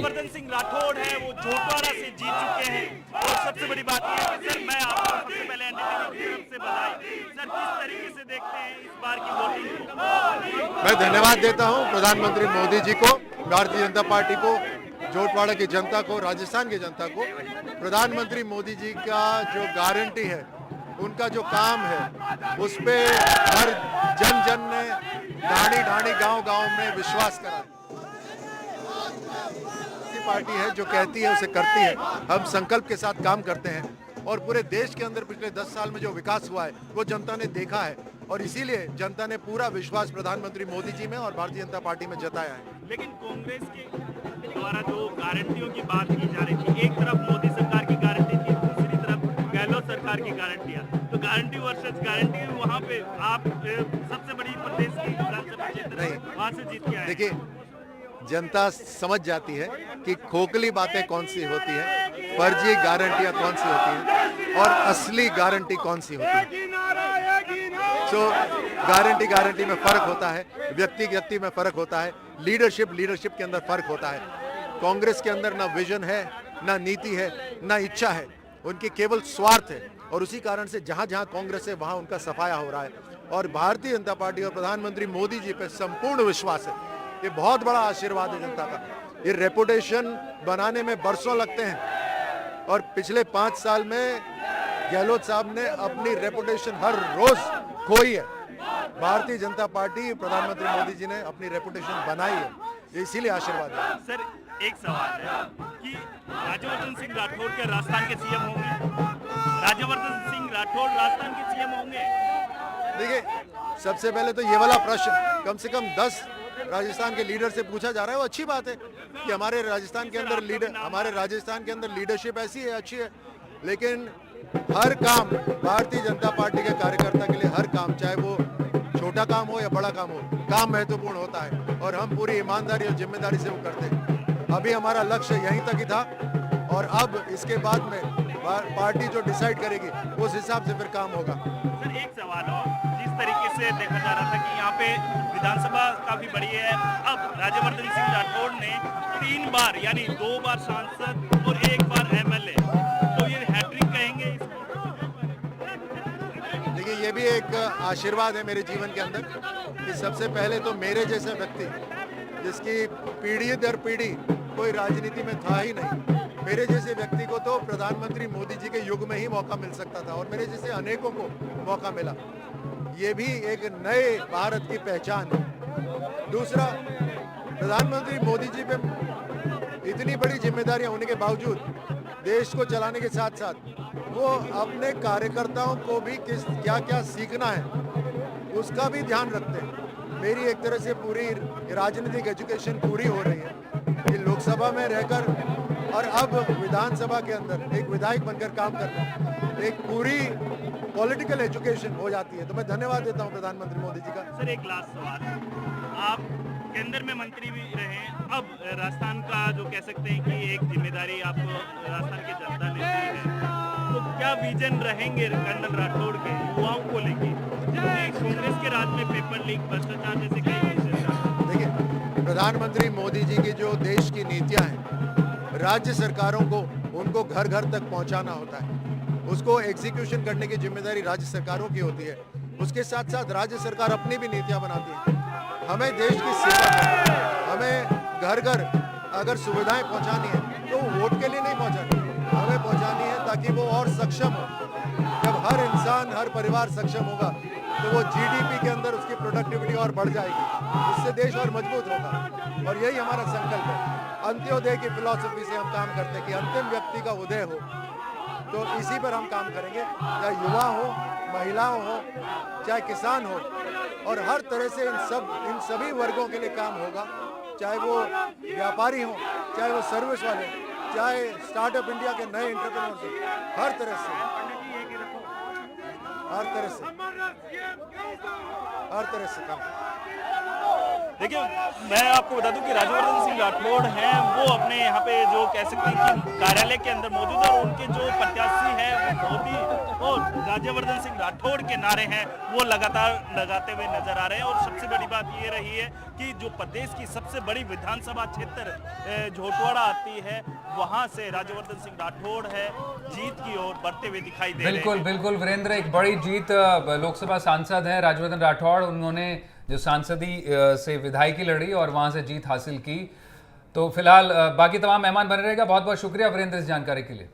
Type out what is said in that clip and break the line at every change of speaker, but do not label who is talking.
राज्यवर्धन सिंह राठौड़ है वो झोटवाड़ा से जीत चुके हैं और सबसे बड़ी बात यह है कि सर मैं आपको सबसे पहले एनडीटीवी की तरफ से बधाई। सर किस तरीके से देखते हैं इस बार की वोटिंग को?
मैं धन्यवाद देता हूं प्रधानमंत्री मोदी जी को, भारतीय जनता पार्टी को, झोटवाड़ा की जनता को, राजस्थान की जनता को। प्रधानमंत्री मोदी जी का जो गारंटी है, उनका जो काम है, उस पे हर जन जन ने ढाणी ढाणी गांव-गांव में विश्वास करा है। पार्टी है जो कहती है उसे करती है। हम संकल्प के साथ काम करते हैं और पूरे देश के अंदर पिछले 10 साल में जो विकास हुआ है वो जनता ने देखा है और इसीलिए जनता ने पूरा विश्वास प्रधानमंत्री मोदी जी में और भारतीय जनता पार्टी में जताया है।
लेकिन कांग्रेस के द्वारा जो गारंटियों की बात की जा रही थी, एक तरफ मोदी सरकार की गारंटी थी, दूसरी तरफ गहलोत सरकार की गारंटियां, तो गारंटी वर्सेस गारंटी वहाँ पे आप सबसे बड़ी प्रदेश की विधानसभा क्षेत्र वहाँ से जीत के आए।
देखिए, जनता समझ जाती है कि खोखली बातें कौन सी होती है, फर्जी गारंटियां कौन सी होती हैं और असली गारंटी कौन सी होती है। तो गारंटी में फर्क होता है, व्यक्ति में फर्क होता है, लीडरशिप के अंदर फर्क होता है। कांग्रेस के अंदर ना विजन है, ना नीति है, ना इच्छा है, उनकी केवल स्वार्थ है और उसी कारण से जहां जहां कांग्रेस है वहां उनका सफाया हो रहा है। और भारतीय जनता पार्टी और प्रधानमंत्री मोदी जी पे संपूर्ण विश्वास है। ये बहुत बड़ा आशीर्वाद है जनता का। ये रेपुटेशन बनाने में बरसों लगते हैं और पिछले 5 साल में गहलोत साहब ने अपनी रेपुटेशन हर रोज खोई है। भारतीय जनता पार्टी, प्रधानमंत्री मोदी जी ने अपनी रेपुटेशन बनाई है, इसीलिए आशीर्वाद है।
सर एक सवाल है कि राज्यवर्धन सिंह राठौड़ के राजस्थान के सीएम होंगे? राज्यवर्धन सिंह राठौड़ राजस्थान के सीएम होंगे?
देखिए, सबसे पहले तो ये वाला प्रश्न कम से कम 10 राजस्थान के लीडर से पूछा जा रहा है। वो अच्छी बात है कि हमारे राजस्थान के अंदर लीडरशिप ऐसी है, अच्छी है। लेकिन हर काम भारतीय जनता पार्टी के कार्यकर्ता के लिए, हर काम, चाहे वो छोटा काम हो या बड़ा काम हो, काम महत्वपूर्ण होता है और हम पूरी ईमानदारी और जिम्मेदारी से वो करते हैं। अभी हमारा लक्ष्य यहीं तक ही था और अब इसके बाद में पार्टी जो डिसाइड करेगी उस हिसाब से फिर काम होगा।
सर एक सवाल हो, जिस तरीके से देखा जा रहा था कि यहाँ पे विधानसभा काफी बड़ी है, अब राज्यवर्धन सिंह राठौड़ ने 3 बार यानी 2 बार सांसद और 1 बार एमएलए, तो ये हैट्रिक कहेंगे इसको?
देखिए, ये भी एक आशीर्वाद है मेरे जीवन के अंदर कि सबसे पहले तो मेरे जैसे व्यक्ति, जिसकी पीढ़ी दर पीढ़ी कोई राजनीति में था ही नहीं, मेरे जैसे व्यक्ति को तो प्रधानमंत्री मोदी जी के युग में ही मौका मिल सकता था और मेरे जैसे अनेकों को मौका मिला। ये भी एक नए भारत की पहचान है। दूसरा, प्रधानमंत्री मोदी जी पे इतनी बड़ी जिम्मेदारियां होने के बावजूद देश को चलाने के साथ साथ वो अपने कार्यकर्ताओं को भी क्या क्या सीखना है उसका भी ध्यान रखते हैं। मेरी एक तरह से पूरी राजनीतिक एजुकेशन पूरी हो रही है कि लोकसभा में रहकर और अब विधानसभा के अंदर एक विधायक बनकर काम करना, एक पूरी पॉलिटिकल एजुकेशन हो जाती है। तो मैं धन्यवाद देता हूं प्रधानमंत्री मोदी जी का।
सर एक लास्ट सवाल, आप केंद्र में मंत्री भी रहे, अब राजस्थान का जो कह सकते हैं कि एक जिम्मेदारी आपको राजस्थान की जनता ने दी है, तो क्या विजन रहेंगे कर्नल राठौड़ के युवाओं को लेके? कांग्रेस के राज में पेपर लीक, भ्रष्टाचार जैसे कई मुद्दे।
देखिए, प्रधानमंत्री मोदी जी की जो देश की नीतियां हैं, राज्य सरकारों को उनको घर घर तक पहुंचाना होता है, उसको एग्जीक्यूशन करने की जिम्मेदारी राज्य सरकारों की होती है। उसके साथ साथ राज्य सरकार अपनी भी नीतियां बनाती है। हमें देश की सेवा करनी है, हमें घर घर अगर सुविधाएं पहुंचानी है तो वोट के लिए नहीं पहुंचानी, हमें पहुंचानी है ताकि वो और सक्षम हो। जब हर इंसान, हर परिवार सक्षम होगा तो वो जीडीपी के अंदर उसकी प्रोडक्टिविटी और बढ़ जाएगी, उससे देश और मजबूत होगा। और यही हमारा संकल्प है। अंत्योदय की फिलॉसफी से हम काम करते हैं कि अंतिम व्यक्ति का उदय हो, तो इसी पर हम काम करेंगे। चाहे युवा हो, महिलाओं हो, चाहे किसान हो, और हर तरह से इन सभी वर्गों के लिए काम होगा। चाहे वो व्यापारी हो, चाहे वो सर्विस वाले, चाहे स्टार्टअप इंडिया के नए एंटरप्रेन्योर्स हो, हर तरह से काम।
देखिए, मैं आपको बता दूं कि राज्यवर्धन सिंह राठौड़ हैं, वो अपने यहाँ पे पे जो कह सकते हैं कि कार्यालय के अंदर मौजूद है और उनके जो प्रत्याशी हैं वो मोदी और राज्यवर्धन सिंह राठौड़ के नारे हैं वो लगातार लगाते हुए नजर आ रहे हैं। और सबसे बड़ी बात ये रही है कि जो प्रदेश की सबसे बड़ी विधानसभा क्षेत्र झोटवाड़ा आती है वहां से राज्यवर्धन सिंह राठौड़ है जीत की ओर बढ़ते हुए दिखाई दे रहे हैं।
बिल्कुल बिल्कुल वीरेंद्र, एक बड़ी जीत लोकसभा सांसद हैं राज्यवर्धन राठौड़, उन्होंने जो सांसदी से विधायकी लड़ी और वहां से जीत हासिल की। तो फिलहाल बाकी तमाम मेहमान बने रहेगा। बहुत बहुत शुक्रिया वीरेंद्र इस जानकारी के लिए।